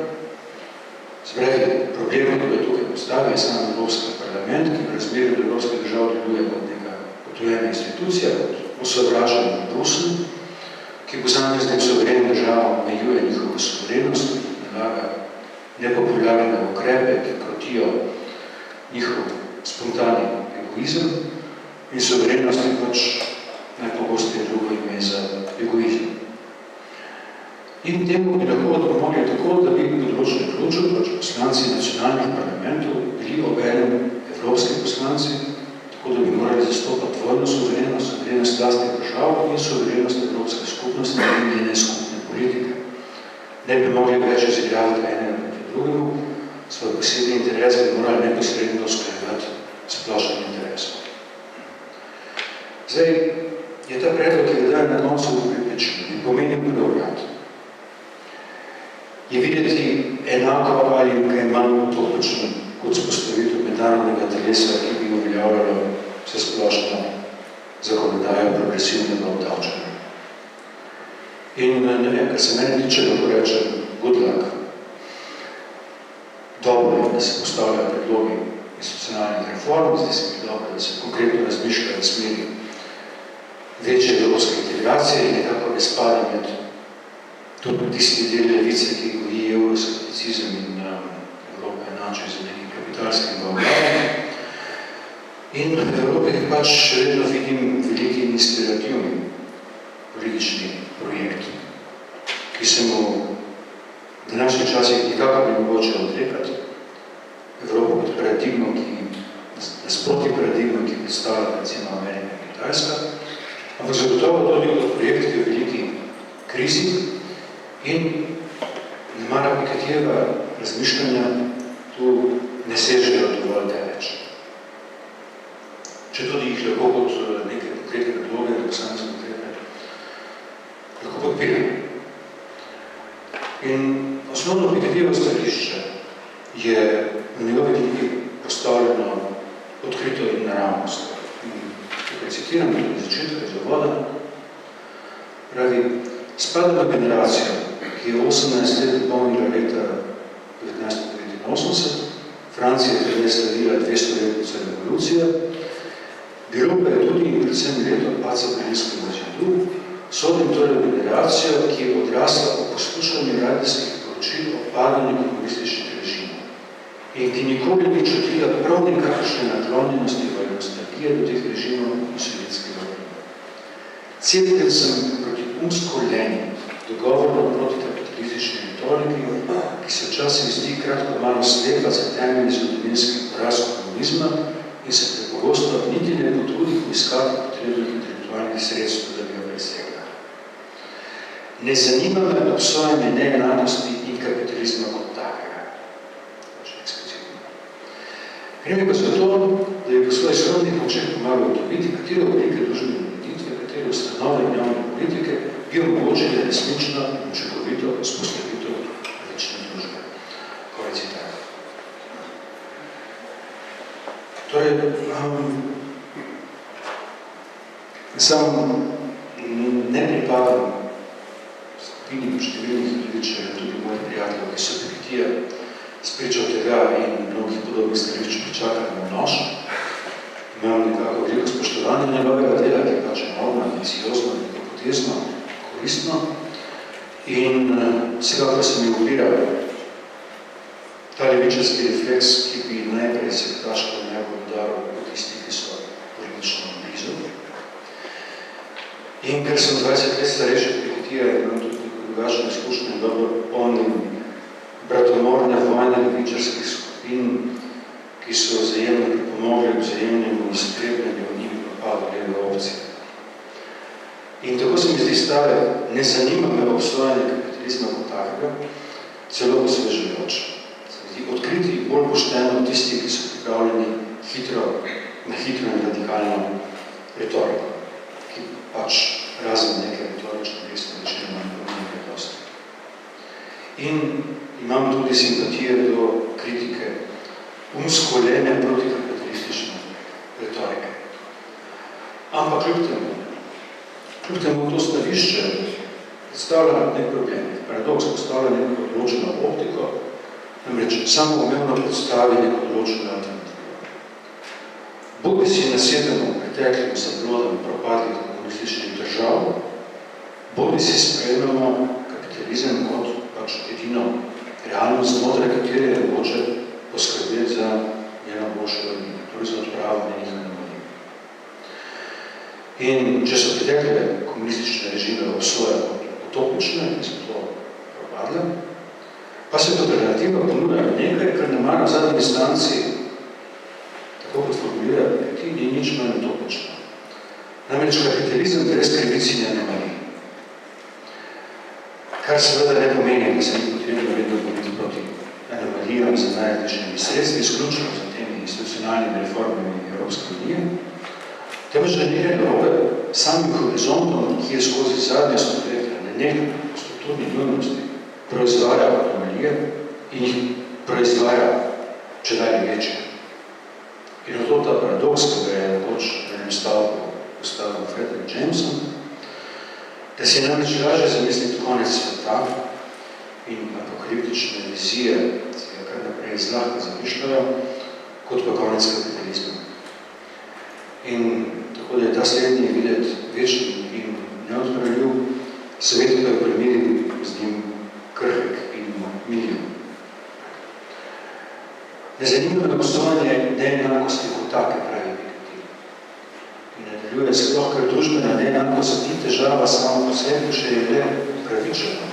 Spravi, problem, ki je tukaj postavil, je sam Evropski parlament, ki v razmerju do Evropske držav deluje kot neka potujena institucija, kot osovražen Bruselj, ki posameznim suverenim državam omejuje njihovo suverenost, nalaga nepopularne ukrepe, ki krotijo njihov spontani egoizem, in suverenost je pač najpogosteje drugo ime za egoizem. In temu bi lahko odpomogli tako, da bi področne ključev, pač poslanci nacionalnih parlamentov, bili obenem evropski poslanci, tako da bi morali zastopati dvojno suverenost vlastnih držav in suverenost Evropske skupnosti in njene skupne politike. Ne bi mogli več izigravati enega proti drugemu, svoj posebni interes bi morali neposredno usklajevati splošnim interesom. Zdaj, je ta predlog, ki je dal na koncu pripričan in pomeni preobrat. Je videti enako ali kaj manj utopično kot spostavitev mednarodnega telesa, ki bi uveljavljalo vse splošno zakonodajo progresivnega obdavčenja. In ne vem, kar se meni tiče, lahko rečem, good luck. Dobro je, da se postavljajo predlogi institucionalnih reform, zdaj se mi dobro, da se konkretno razmišljajo v smeri večje evropske integracije in nekako ne spada med tudi tisti del levice, ki goji euroskepticizem in Evropa enačuje z nekim kapitalskim oblavom. In v Evropi pač še vedno vidim veliki in inspirativni politični projekt, ki se mu v današnjih časih nikakor ne mogoče odrekati. Evropa kot paradigmo, nasproti paradigmo, ki predstavlja recimo Amerika in Kitajska, ampak zagotovo tudi kot projekt, ki je v veliki krizi in nemara Pikettyjeva razmišljanja tu ne sežejo dovolj daleč. Če tudi jih lahko kot neke konkretne predloge, ali posamezne ukrepe, lahko podpiram. In osnovno Pikettyjevo stališče je na njegovi knjigi postavljeno odkrito in naravnost. Tukaj citiram tudi začetka iz uvoda. Pravi, spadala generacija, ki je 18 let dopolnila leta 1989, Francija je tudi sledila 200-letnico revolucije, bilo pa je tudi in predvsem leto paca Berlinskega zidu, sodim torej generacijo, ki je odrasla o poslušanju radijskih poročil o padanju komunističnih režimov in ki nikoli ni čutila prav nekakšne naklonjenosti ali nostalgije do teh režimov in sovjetskega vremena. Cepljen sem proti umsko-leni, dogovorno proti kapitalistični retoriki, ki se včasih zdi kratko malo slepa za temeljni zgodovinski poraz komunizma in se prepogosto niti ne potrudi poiskati potrebnih intelektualnih sredstv, da bi jo presegla. Ne zanima me obsojanje neenakosti in kapitalizma kot takega. Gre mi pa zato, da je po svojih srodnih močeh pomagal ugotoviti, katere oblike družbene ureditve, katere ustanove in javne politike bi omogočili resnično in učinkovito vzpostavitev pravične družbe. Konec citata. Torej, sam ne pripadam skupini številnih ljubičev, tudi moji prijatelji, ki so Pikettyja spričal tega in mnogih podobnih stališč pričakali na nož. Imam nekako veliko spoštovanje njegovega dela, ki je pač enormno, ambiciozno, potezno, koristno. In vsekakor se mi upira ta levičarski refleks, ki bi najprej sektaško najbolj udaril po tistih, ki so politično blizu. In ker sem 20 let starejši od Pikettyja, imam tudi drugačno izkušnjo in dobro pomnim bratomorne vojne levičarskih skupin, ki so vzajemno pripomogli k vzajemnemu iztrebljanju in propadu leve opcije. In tako se mi zdi stave, ne zanima me obsojanje kapitalizma kot takega, celo osvežujoč. Se mi zdi odkriti bolj pošteno tisti, ki so pripravljeni na hitro in radikalno retoriko, ki pač razen neke retorične resne večinoma ne pomeni vrednosti. In imam tudi simpatije do kritike umsko-lene protikapitalistične retorike. Ampak kljub temu to stališče predstavlja nek problem. Paradoks predstavlja neko odločeno optiko, namreč samoumevno predstavi neko odločeno alternativo. Bodi si nasedemo preteklim zablodam propadlih komunističnih držav, bodi si sprejmemo kapitalizem kot pač edino realnost, znotraj katere je mogoče poskrbeti za njeno boljšo vrnjenje, torej za odpravo njenih anomalij. In če so pretekle komunistične režime obsoja kot utopične in so to propadle, pa se kot alternativa ponuja nekaj, kar ne mara v zadnji instanci, tako kot formulira Piketty, ni nič manj utopično. Namreč kapitalizem brez krivic in anomalij. Kar seveda ne pomeni, da se ni potrebno vedno boriti proti anomalijam za najrazličnimi sredstvi, izključno za temi institucionalnimi reformami Evropske unije, temveč da nekaj narobe samim horizontom, ki je skozi zadnje stoletja nenehno strukturni nujnosti proizvaja anomalije in jih proizvaja čedalje večje. In to ta paradoks, ki ga je nekoč na enem stavku postavil Frederick Jameson, da si namreč lažje zamisliti konec sveta in apokaliptične vizije, se ga kar naprej zlahka zamišljajo, kot pa konec kapitalizma. In tako da je ta slednji videti večni in neodpravljiv, svet pa je primeril z njim krhek in miljen. Ne zanima me obsojanje neenakosti kot take, pravi Piketty. In nadaljuje sploh, ker družbena neenakost ni težava samo po sebi, še je le pravičena.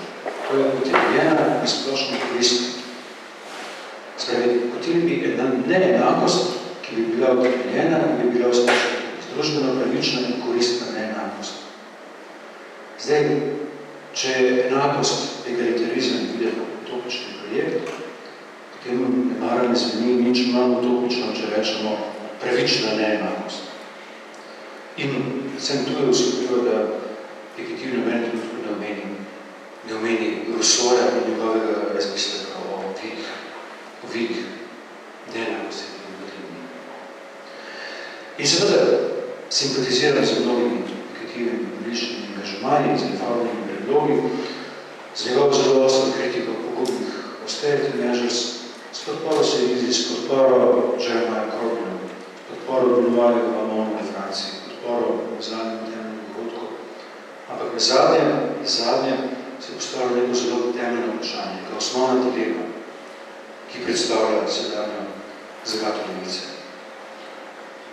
To je utemeljena in splošno koristna. Spravi, hoteli bi ena neenakost, ki bi bila utemeljena in bi bila uspešna. Družbeno pravična in koristna neenakost. Zdaj, če je enakost, egalitarizem videti kot utopični projekt, potem nemara ne zveni nič manj utopično, če rečemo pravična neenakost. In predvsem tu je uskrbilo, da Piketty v meni trenutku ne omeni Rousseauja in njegovega razmisleka o vidih neenakosti in ljudmi. In seveda simpatiziram z mnogimi Pikettyjevimi političnimi angažmanji, z reformnimi predlogi, z njegovo zelo ostro kritiko pogubnih austerity measures, s podporo Syrizi, s podporo Jeremiah Corbyna, s podporo obnovljega Mamona v Franciji, podporo zadnjim temeljnim dogodkom. Ampak v zadnje se je postavilo neko zelo temeljno vprašanje, neka osnovna dilema, ki predstavlja sedanjo zagato levice.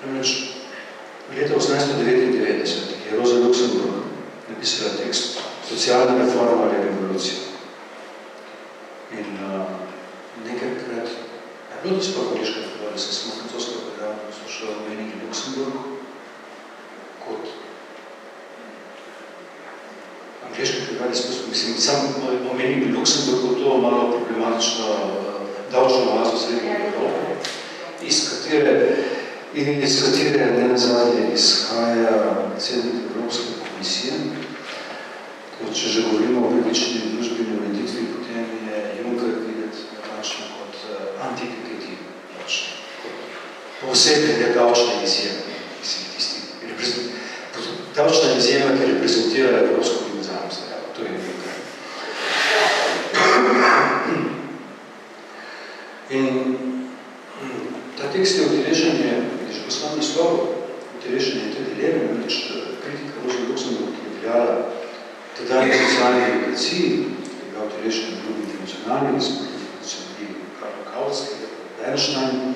Namreč, leta 1899 je Rosa Luxemburg napisala tekst Socialna reforma ali revolucija. In nekajkrat, je bilo to sploh angliška prevoda, se smo francosko predavno poslušali omenili Luxemburg kot angliški prevoda, mislim, sam omenili Luxemburg kot to malo problematično davčno oazo srednje Evrope, iz katere ne nazadnje izhaja predsednik Evropske komisije. Če že govorimo o pravični družbeni ureditvi, potem je Juncker videti natančno kot anti-Piketty, kot posebej davčna izjema. Davčna izjema, ki reprezentira Evropsko univerzalno stravo. To je Juncker. In ta tekst je utelešenje, je že poslan naslov, utelešenje te dileme, namreč kritika Rosa Luxemburg, ki je veljala tedajni socialni demokraciji, ki je bila utelešena drugi internacionalizm, kot so bili Karl Kautsky, Bernstein,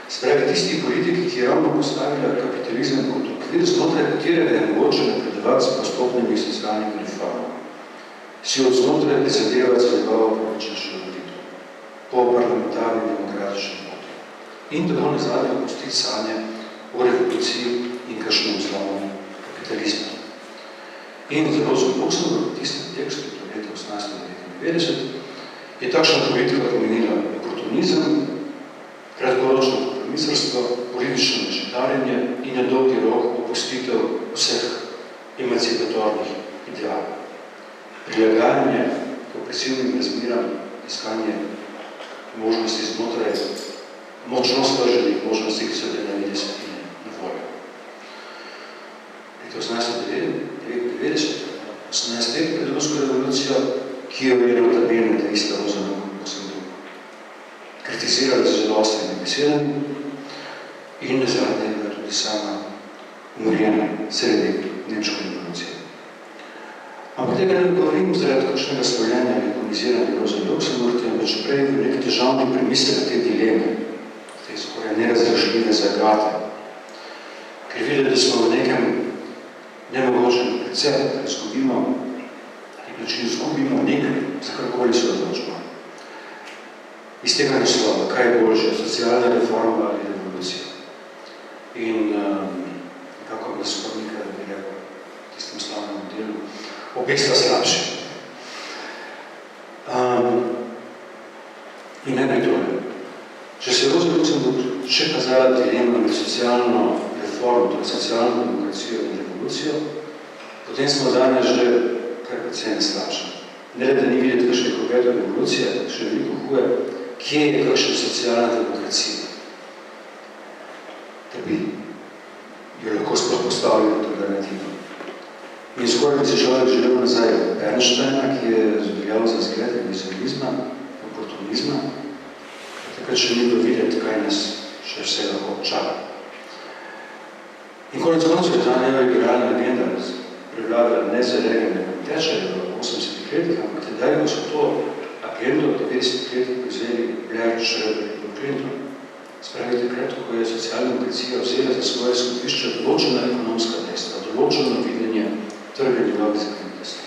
spravi tisti politiki, ki je ravno postavila kapitalizem kot okvir, znotraj katerega je mogoče napredovati s postopnimi socialnimi reformami. Si od znotraj prizadevati za njegovo pravičnejšo ureditev, po parlamentarni demokratični poti. In tako nazadnje opustiti sanje o revoluciji in kakšnem zlomu kapitalizma. In zelo z Luxemburg, v tistem tekstu, to je leta 1899, je takšna politika pomenila oportunizem, kratkoročno kompromisarstvo, politično nežitarjenje in na dolgi rok opustitev vseh emancipatornih idealov. Prilagajanje opresivnim razmeram, iskanje možnosti znotraj močno strženih možnosti, ki so bile na desetine na voljo. Leta 1899, 18 let pred rusko revolucijo, ki jo je notabene ta ista Rosa Luxemburg kritizirala z zelo ostrimi besedami in nazadnje je bila tudi sama umorjena sredi nemške revolucije. Ampak tega ne govorim zaradi kakšnega spravljanja ali ikoniziranja Rosa Luxemburg, temveč prej v neki težavni premislek te dileme, te skoraj nerazrešljive zagate, ker videli, da smo v nekem nemogočem recept, da izgubimo nekaj, za karkoli se odločimo. Iz tega naslova, kaj je boljše, socialna reforma ali revolucija. In nekako bi skornika, da bi rekel v tistem slavnem delu, obe sta slabši. In najprej tole. Če se je Rosa Luxemburg še kazala dilema med socialno reformo, torej socialno demokracijo in revolucijo, potem smo danes že kar precej slabši. Ne le, da ni videti kakšne konkretne revolucije, še veliko huje, kje je kakšna socialna demokracija, da bi jo lahko sploh postavili v alternativo. In skoraj bi se človek želel nazaj Bernsteina, ki je veljal za zgled vizualizma, oportunizma, takrat še ni bilo videti, kaj nas še vse lahko čaka. In konec koncev je ta neoliberalna agenda prevladala ne za regijne tečaje v 80-ih letih, ampak tedaj, ko so to agendo v 90-ih letih povzeli Blair, Schroeder in Clinton. Spravi takrat, ko je socialna demokracija vzela za svoje izhodišče določena ekonomska dejstva, določeno videnje trga njegovih zakonitosti,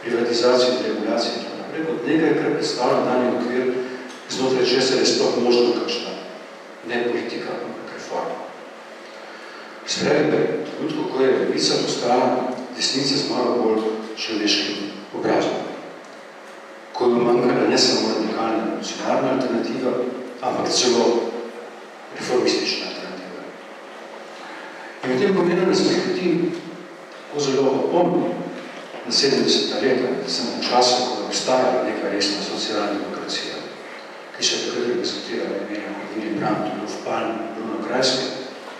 privatizacijo in regulacijo in tako naprej, kot nekaj, kar predstavlja dani okvir, znotraj česar je sploh možno kakšna ne politika, ampak reforma. Spravi, trenutku, ko je levica postala desnica z malo bolj človeškim obrazom, ko je manjkala ne samo radikalna revolucionarna alternativa, ampak celo reformistična alternativa. In v tem pomenu nas prihodi tako zelo opomni na 70. leta, sem v času, ko je obstajala neka resna socialna demokracija, ki se takrat reprezentira imena kot Willy Brandt, Rudolf Palm, Bruno Kreisky,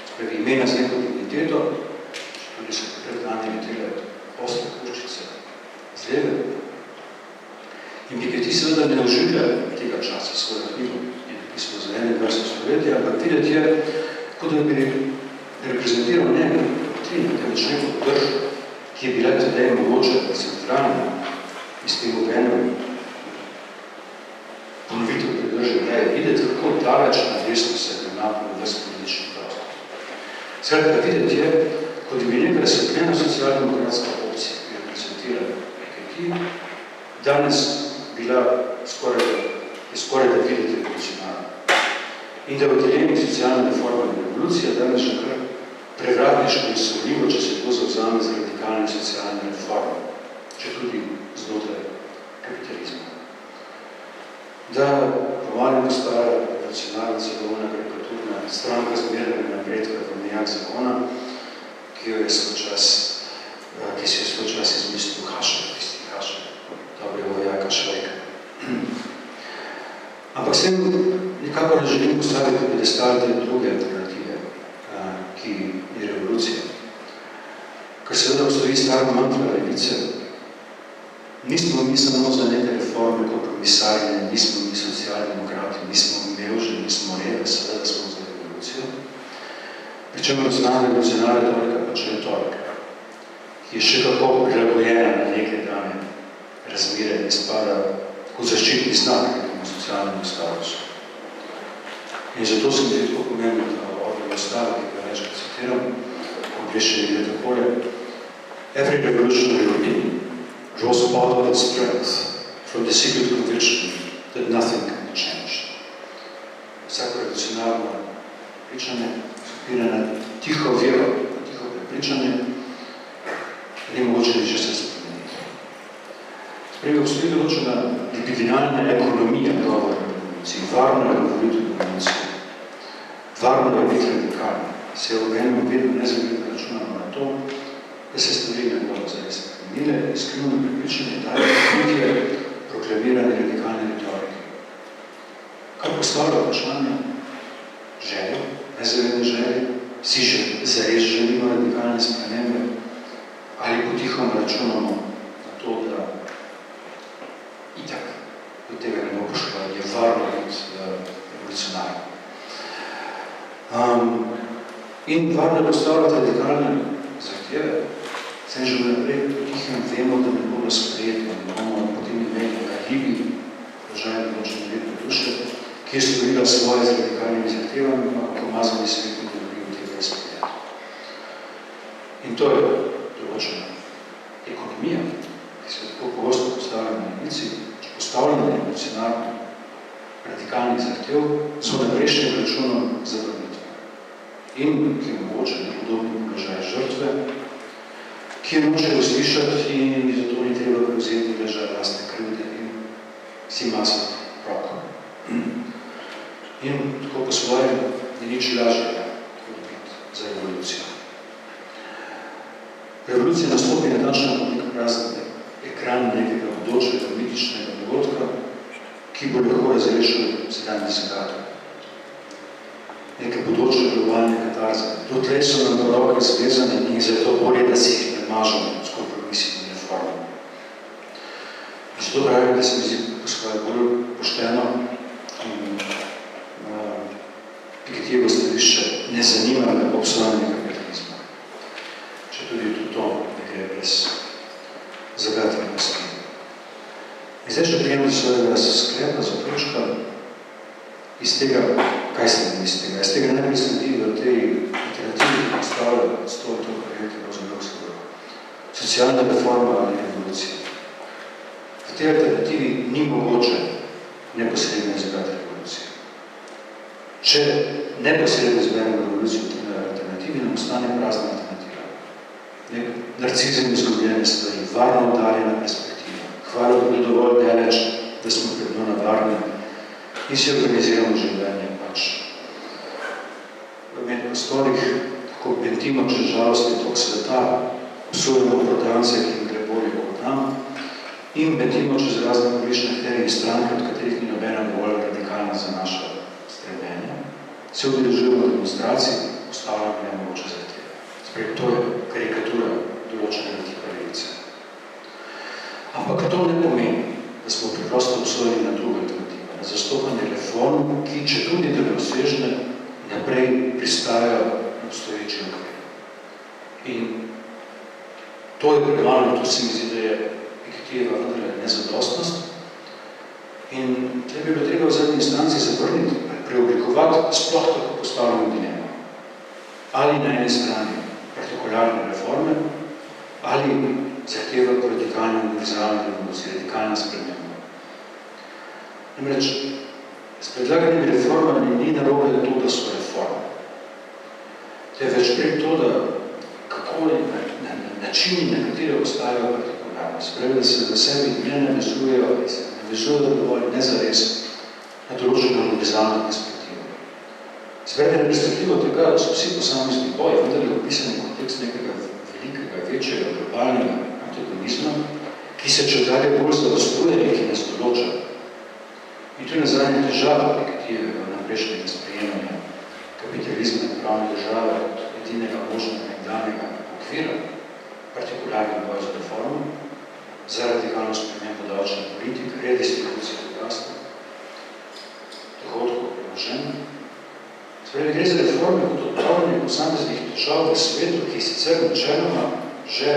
spravi imena z neko digniteto, tudi so takrat lani letele ostre puščice z leve. In Piketty seveda ne oživlja tega časa svojo knjigo in napisal za 21. stoletje, ampak videti je, kot da bi reprezentiral ne doktrino, temveč neko držo, ki je bila tedaj mogoče centralna in s tem obenem ponovitev pridrže, da je videti, kako daleč na desno se je napolj ves politični prostor. Skratka, videti je, kot bi neka razsvetljena socialdemokratska opcija, ki je reprezentira Piketty, danes bila skoraj da videti revolucionarna. In da v deljenju socialne reforme in revolucije danes že kar prevratniško in sovljivo, če se to zavzame za radikalne socialne reforme, če tudi znotraj kapitalizma. Da pomalo postaja revolucionarna celovna karikaturna stranka zmernega napredka v mejah zakona, ki si je svoj čas izmislil Hašek, tisti Hašek, dobrega vojaka Švejka. Ampak s tem nekako ne želim postaviti pedestal te druge alternative, ki je revolucija. Ker seveda obstoji stara mantra levice, nismo mi samo za neke reforme kompromisarje, nismo mi socialdemokrati, nismo mevže, nismo reve, seveda smo za revolucijo. Pričemer znane revolucionarne retorika pač retorika, ki je še kako prilagojena na neke dane razmere, ki spada kot zaščitni znak nekemu socialnemu statusu. In zato se mi je tako pomembno, da odlog ostave, ki ga večkrat citiram, obveščeni gre takole: Every revolutionary opinion draws part of its strength from the secret conviction that nothing can be changed. Vsako revolucionarno pričanje spira na tiho vero, na tiho prepričanje, da ni mogoče nič se spremeniti. Sprej obstoji določena libidinalna ekonomija govora revoluciji, varno je govoriti o revoluciji, varno je biti radikalni, se v enem vedno nezavedno računamo na to, da se stvari ne bodo zares spremenile, iskrivno prepričanje daje knjige proklamirane radikalne retorike. Kar postavlja vprašanje željo, nezavedne želje, si zares želimo radikalne spremembe ali potihom računamo na to, da itak do tega ne bo pošlo, je varno biti revolucionarno. In varno postavljati radikalne zahteve, sem že naprej potihem vemo, da ne bomo sprejeti, da bomo potem imeli ribi, položaj določene vedne duše, ki je storila svoje z radikalnimi zahtevami, pa pomazani svet in govori o tega sprejeti. In to je določena ekonomija, ki se tako pogosto postavlja na levici, če postavljamo revolucionarno radikalnih zahtev, so naprejšnjim računom zavrnitve. In ki je mogoče nepodobni položaj žrtve, ki je noče uslišati in zato ni treba prevzeti ležaj lastne krivde in si masati roko. In tako po svojem ni nič lažjega kot biti za revolucijo. Revolucija nastopi natančno kot nek prazen ekran nekega bodočega mitičnega dogodka, ki bo lahko razrešil sedajni zagato. Neke bodoče globalne katarze. Dotlej so nam roke zvezane in zato bolje, da si jih ne mažemo s kompromisi in reformami. In zato pravim, da se mi zdi poskoje bolj pošteno in Pikettyjevo stališče ne zanima na obsojanje kapitalizma. Če tudi to ne gre brez zagateljnosti. In zdaj še prijemno svojega sklepa za točka iz tega, kaj se nam iz tega? Iz tega najprej sledi v tej literaturi, ki postavlja stoj to projekte Rosenbergskega. Socialna reforma ali revolucija. V tej alternativi ni mogoče neposredno izbrati revolucije. Če neposredno izberemo revolucijo v alternativi, nam ostane prazna alternativa. Nek narcizem izgubljene stvari, varno oddaljena perspektiva. Hvala, da bi dovolj daleč, da smo pred njo navarni in si organiziramo življenje letimo čez žalostni tok sveta, obsujemo prodance, ki jim gre bolje kot nam, in letimo čez razne politične akterje in stranke, od katerih ni nobena dovolj radikalna za naše stremljenje. Se udeležujemo demonstracij, postavljamo nemogoče zahteve. Sprej, to je karikatura določenega tipa levice. Ampak to ne pomeni, da smo preprosto obsojeni na druge alternative, na zastopanje reform, ki, če tudi da neobsežne, naprej pristajajo na obstoječi okvir. In to je premalno, to se mi zdi, da je Piketijeva vendar nezadostnost. In tle bi bilo treba v zadnji instanci zavrniti, preoblikovati sploh tako postavljeno dilemo. Ali na eni strani partikularne reforme, ali zahteva po radikalnem univerzalnem revoluciji, radikalna sprememba. Namreč, s predlaganimi reformami ni narobe to, da so reforme. To je več prej to, da kako načini, na katere ostajajo partikularne. Spravi, da se za sebi ne navezujejo, da se navezujejo dovolj nezares na določeno univerzalno perspektivo. Zvedena perspektivo tega, da so vsi posamezni boji, vendar je opisan kontekst nekega velikega, večjega, globalnega antagonizma, ki se čedalje bolj zaostruje in ki nas določa. In tu je nazadnje težava Piketijevega naprejšnjega sprejemanja kapitalizma in pravne države od edinega možnega nekdanjega okvira, partikularnih bojev za reformo, za radikalno spremembo davčne politike, redistribucije bogatstva, dohodkov, premoženja. Spravi, gre za reforme kot odpravljanje posameznih težav v svetu, ki sicer načeloma že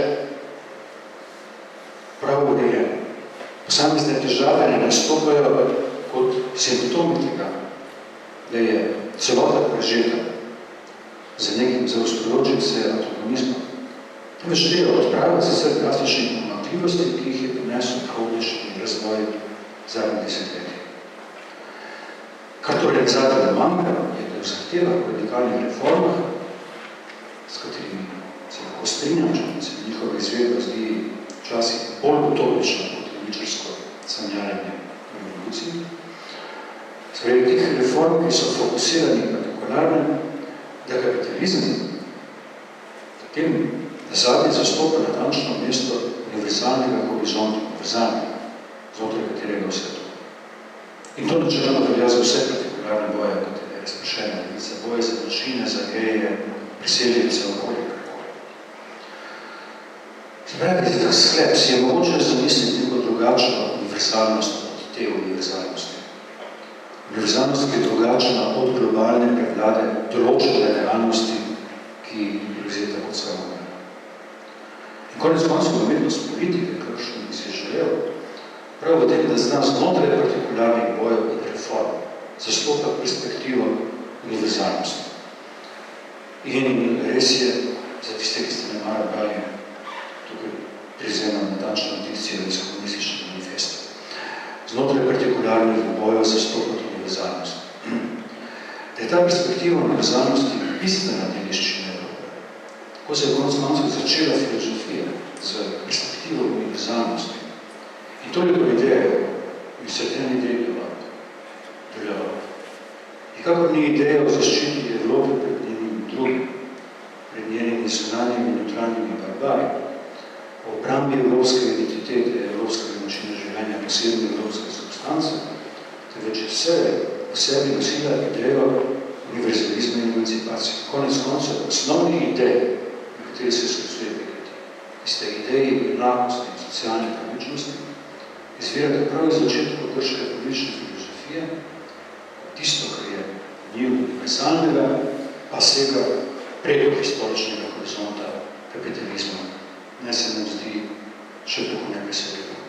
prav urejene. Posamezne težave ne nastopajo kot simptomi tega, da je celota prežeta za nekim zaostrujočim se antagonizmom. Temveč treba odpraviti sicer drastičnih pomanjkljivosti, ki jih je prinesel kaotični razvoj zadnjih desetletij. Kar torej zadnje manjka, je, da v zahtevah v radikalnih reformah, s katerimi se lahko strinjam, če se njihova izvedba zdi včasih bolj utopična kot levičarsko sanjarjenje v revoluciji. Spravi, teh reform, ki so fokusirani partikularne, da kapitalizem v tem zadnje zastopa natančno mesto univerzalnega horizonta, univerzalnega, znotraj katerega vse to. In to načeloma velja za vse partikularne boje, kot je razpršena levica, boje za manjšine, za geje, priseljence, okolje, karkoli. Se pravi, za tak sklep si je mogoče zamisliti neko drugačno univerzalnost od te univerzalnosti. Univerzalnost, ki je drugačna od globalne prevlade določene realnosti, ki je vzeta kot samomena. In konec koncev umetnost politike, kakšno bi si želel, prav v tem, da zna znotraj partikularnih bojev in reform zastopa perspektivo univerzalnosti. In res je, za tiste, ki ste ne mara brali, tukaj prizemam natančno dikcijo iz komunističnega manifesta. Znotraj partikularnih bojev zastopa univerzalnost. Da je ta perspektiva univerzalnosti bistvena deliščina Evrope. Ko se je konec koncev začela filozofija z perspektivo univerzalnosti. In toliko idejo, in vse te ideje delovalo. In kakor ni ideja o zaščiti Evrope pred njenimi drugim, pred njenimi zunanjimi in notranjimi barbari, o obrambi evropske identitete, evropskega načina življenja, posebne evropske substance, temveč vse v sebi nosila idejo univerzalizma in emancipacije. Konec koncev, osnovni idej, na kateri se sklicuje Piketija, tiste ideji enakosti in socialne pravičnosti, izvirate prav iz začetka grške politične filozofije, tisto, kar je njih univerzalnega, pa sega preko historičnega horizonta kapitalizma. Ne se nam zdi še tako nepresegljivo.